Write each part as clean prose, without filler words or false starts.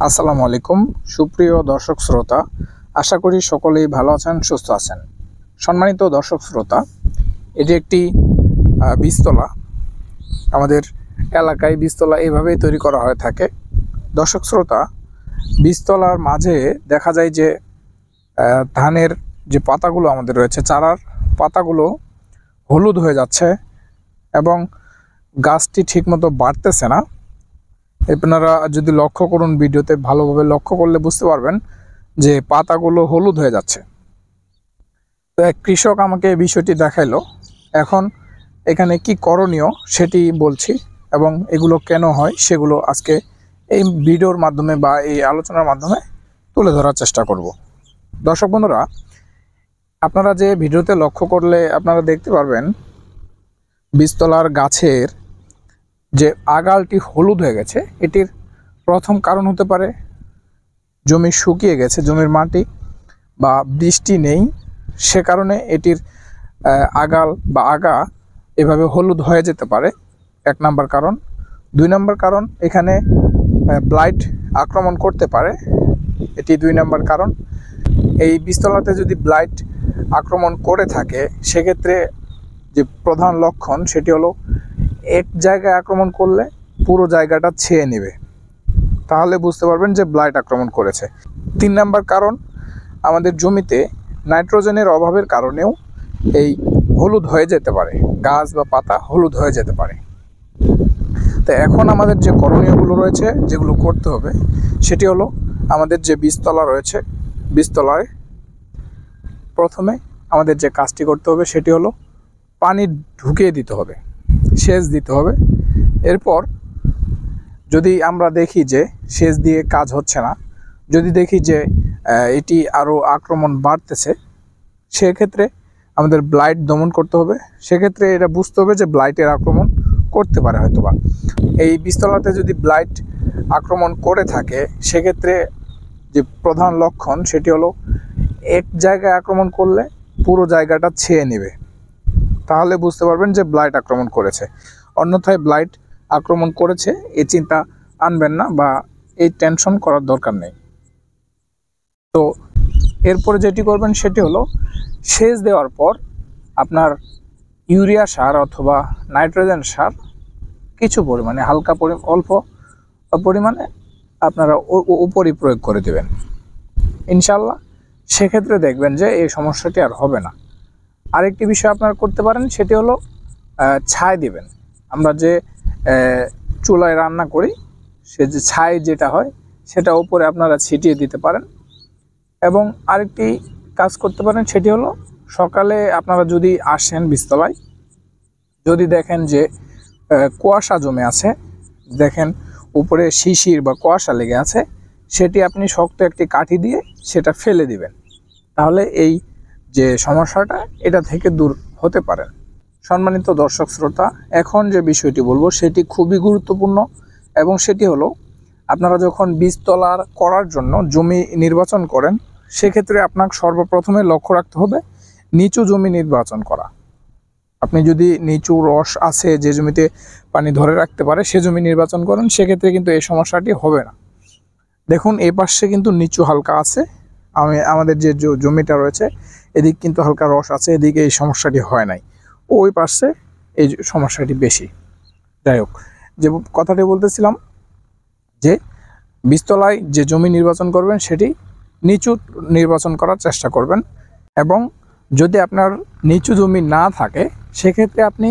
আসসালামু আলাইকুম সুপ্রিয় দর্শক শ্রোতা, আশা করি সকলেই ভালো আছেন, সুস্থ আছেন। সম্মানিত দর্শক শ্রোতা, এটি একটি বীজতলা। আমাদের এলাকায় বীজতলা এভাবেই তৈরি করা হয়ে থাকে। দর্শক শ্রোতা, বীজতলার মাঝে দেখা যায় যে ধানের যে পাতাগুলো আমাদের রয়েছে, চারার পাতাগুলো হলুদ হয়ে যাচ্ছে এবং গাছটি ঠিকমতো বাড়তেছে না। আপনারা যদি লক্ষ্য করুন, ভিডিওতে ভালোভাবে লক্ষ্য করলে বুঝতে পারবেন যে পাতাগুলো হলুদ হয়ে যাচ্ছে। তো এক কৃষক আমাকে এই বিষয়টি দেখাইলো। এখন এখানে কি করণীয় সেটি বলছি এবং এগুলো কেন হয় সেগুলো আজকে এই ভিডিওর মাধ্যমে বা এই আলোচনার মাধ্যমে তুলে ধরার চেষ্টা করব। দর্শক বন্ধুরা, আপনারা যে ভিডিওতে লক্ষ্য করলে আপনারা দেখতে পারবেন বীজতলার গাছের যে আগালটি হলুদ হয়ে গেছে। এটির প্রথম কারণ হতে পারে জমি শুকিয়ে গেছে, জমির মাটি বা বৃষ্টি নেই, সে কারণে এটির আগাল বা আগা এভাবে হলুদ হয়ে যেতে পারে, এক নাম্বার কারণ। দুই নাম্বার কারণ, এখানে ব্লাইট আক্রমণ করতে পারে, এটি দুই নাম্বার কারণ। এই বীজতলাতে যদি ব্লাইট আক্রমণ করে থাকে সেক্ষেত্রে যে প্রধান লক্ষণ সেটি হলো এক জায়গায় আক্রমণ করলে পুরো জায়গাটা ছেয়ে নেবে, তাহলে বুঝতে পারবেন যে ব্লাইট আক্রমণ করেছে। তিন নাম্বার কারণ, আমাদের জমিতে নাইট্রোজেনের অভাবের কারণেও এই হলুদ হয়ে যেতে পারে, গাছ বা পাতা হলুদ হয়ে যেতে পারে। তো এখন আমাদের যে করণীয়গুলো রয়েছে, যেগুলো করতে হবে, সেটি হলো আমাদের যে বীজতলা রয়েছে, বীজতলায় প্রথমে আমাদের যে কাজটি করতে হবে সেটি হলো পানি ঢুকিয়ে দিতে হবে, সেচ দিতে হবে। এরপর যদি আমরা দেখি যে সেচ দিয়ে কাজ হচ্ছে না, যদি দেখি যে এটি আরও আক্রমণ বাড়তেছে, সেক্ষেত্রে আমাদের ব্লাইট দমন করতে হবে। সেক্ষেত্রে এটা বুঝতে হবে যে ব্লাইটের আক্রমণ করতে পারে হয়তোবা। এই বীজতলাতে যদি ব্লাইট আক্রমণ করে থাকে সেক্ষেত্রে যে প্রধান লক্ষণ সেটি হলো এক জায়গায় আক্রমণ করলে পুরো জায়গাটা ছেয়ে নেবে, তাহলে বুঝতে পারবেন যে ব্লাইট আক্রমণ করেছে। অন্যথায় ব্লাইট আক্রমণ করেছে এই চিন্তা আনবেন না বা এই টেনশন করার দরকার নেই। তো এরপরে যেটি করবেন সেটি হলো সেচ দেওয়ার পর আপনার ইউরিয়া সার অথবা নাইট্রোজেন সার কিছু পরিমাণে, হালকা অল্প পরিমাণে আপনারা উপরই প্রয়োগ করে দেবেন ইনশাল্লাহ। সেক্ষেত্রে দেখবেন যে এই সমস্যাটি আর হবে না। আরেকটি বিষয় আপনারা করতে পারেন সেটি হলো ছাই দিবেন। আমরা যে চুলায় রান্না করি সে যে ছাই যেটা হয় সেটা উপরে আপনারা ছিটিয়ে দিতে পারেন। এবং আরেকটি কাজ করতে পারেন সেটি হলো সকালে আপনারা যদি আসেন বীজতলায়, যদি দেখেন যে কুয়াশা জমে আছে, দেখেন উপরে শিশির বা কুয়াশা লেগে আছে, সেটি আপনি শক্ত একটি কাঠি দিয়ে সেটা ফেলে দিবেন, তাহলে এই যে সমস্যাটা এটা থেকে দূর হতে পারেন। সম্মানিত দর্শক শ্রোতা, এখন যে বিষয়টি বলবো সেটি খুবই গুরুত্বপূর্ণ এবং সেটি হলো আপনারা যখন বীজতলার করার জন্য জমি নির্বাচন করেন সেক্ষেত্রে আপনাকে সর্বপ্রথমে লক্ষ্য রাখতে হবে নিচু জমি নির্বাচন করা। আপনি যদি নিচু রস আছে, যে জমিতে পানি ধরে রাখতে পারে, সে জমি নির্বাচন করেন, সেক্ষেত্রে কিন্তু এই সমস্যাটি হবে না। দেখুন এই পাশে কিন্তু নিচু হালকা আছে, আমাদের যে জমিটা রয়েছে এদিক কিন্তু হালকা রস আছে, এদিকে এই সমস্যাটি হয় নাই, ওই পাশে এই সমস্যাটি বেশি। যাই হোক, যে কথাটি বলতেছিলাম যে বীজতলায় যে জমি নির্বাচন করবেন সেটি নিচু নির্বাচন করার চেষ্টা করবেন। এবং যদি আপনার নিচু জমি না থাকে সেক্ষেত্রে আপনি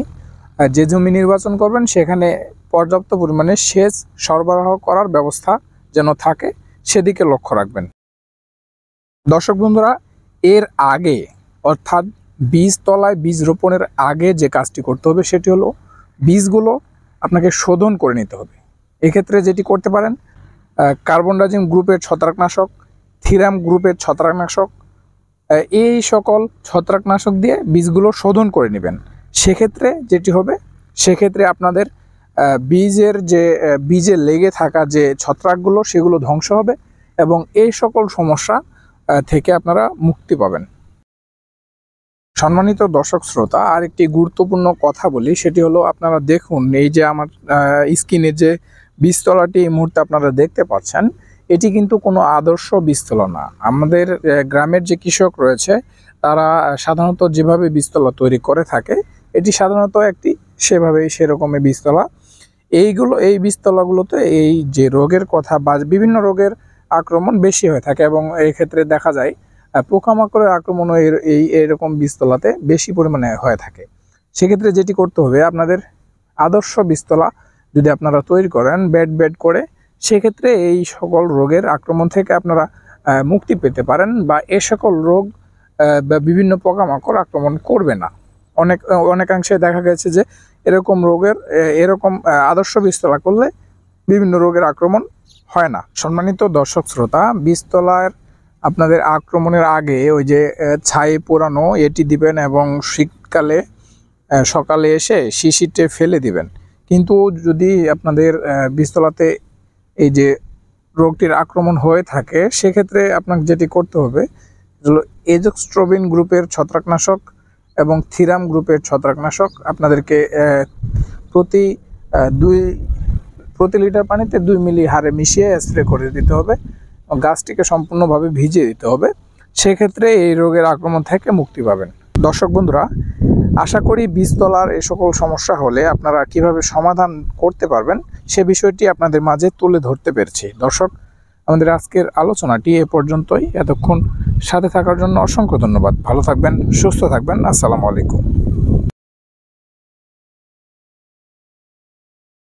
যে জমি নির্বাচন করবেন সেখানে পর্যাপ্ত পরিমাণে সেচ সরবরাহ করার ব্যবস্থা যেন থাকে, সেদিকে লক্ষ্য রাখবেন। দর্শক বন্ধুরা, এর আগে অর্থাৎ বীজতলায় বীজ রোপণের আগে যে কাজটি করতে হবে সেটি হলো বীজগুলো আপনাকে শোধন করে নিতে হবে। এক্ষেত্রে যেটি করতে পারেন, কার্বনডাজিম গ্রুপের ছত্রাকনাশক, থিরাম গ্রুপের ছত্রাকনাশক, এই সকল ছত্রাকনাশক দিয়ে বীজগুলো শোধন করে নেবেন। সেক্ষেত্রে যেটি হবে, সেক্ষেত্রে আপনাদের বীজে লেগে থাকা যে ছত্রাকগুলো সেগুলো ধ্বংস হবে এবং এই সকল সমস্যা থেকে আপনারা মুক্তি পাবেন। সম্মানিত দর্শক শ্রোতা, আরেকটি গুরুত্বপূর্ণ কথা বলি, সেটি হলো আপনারা দেখুন এই যে আমার স্ক্রিনে যে বীজতলাটি এই মুহূর্তে আপনারা দেখতে পাচ্ছেন, এটি কিন্তু কোনো আদর্শ বীজতলা না। আমাদের গ্রামের যে কৃষক রয়েছে তারা সাধারণত যেভাবে বীজতলা তৈরি করে থাকে এটি সাধারণত একটি সেরকমই বীজতলা। এই বীজতলাগুলোতে এই যে রোগের কথা বা বিভিন্ন রোগের আক্রমণ বেশি হয়ে থাকে এবং এই ক্ষেত্রে দেখা যায় পোকামাকড়ের আক্রমণও এরকম বীজতলাতে বেশি পরিমাণে হয়ে থাকে। সেক্ষেত্রে যেটি করতে হবে, আপনাদের আদর্শ বীজতলা যদি আপনারা তৈরি করেন বেড করে, সেক্ষেত্রে এই সকল রোগের আক্রমণ থেকে আপনারা মুক্তি পেতে পারেন বা এ সকল রোগ বা বিভিন্ন পোকামাকড় আক্রমণ করবে না। অনেকাংশে দেখা গেছে যে এরকম আদর্শ বীজতলা করলে বিভিন্ন রোগের আক্রমণ হয় না। সম্মানিত দর্শক শ্রোতা, বীজতলার আপনাদের আক্রমণের আগে ওই যে ছাই পোড়ানো এটি দিবেন এবং শীতকালে সকালে এসে শিশিরটে ফেলে দিবেন। কিন্তু যদি আপনাদের বীজতলাতে এই যে রোগটির আক্রমণ হয়ে থাকে সেক্ষেত্রে আপনাকে যেটি করতে হবে হলো এজোস্ট্রোবিন গ্রুপের ছত্রাকনাশক এবং থিরাম গ্রুপের ছত্রাকনাশক আপনাদেরকে প্রতি লিটার পানিতে 2 মিলি হারে মিশিয়ে স্প্রে করে দিতে হবে। গাছটিকে সম্পূর্ণভাবে ভিজিয়ে দিতে হবে। সেক্ষেত্রে এই রোগের আক্রমণ থেকে মুক্তি পাবেন। দর্শক বন্ধুরা, আশা করি বীজতলার এই সকল সমস্যা হলে আপনারা কিভাবে সমাধান করতে পারবেন সে বিষয়টি আপনাদের মাঝে তুলে ধরতে পেরেছি। দর্শক, আমাদের আজকের আলোচনাটি এ পর্যন্তই। এতক্ষণ সাথে থাকার জন্য অসংখ্য ধন্যবাদ। ভালো থাকবেন, সুস্থ থাকবেন। আসসালামু আলাইকুম।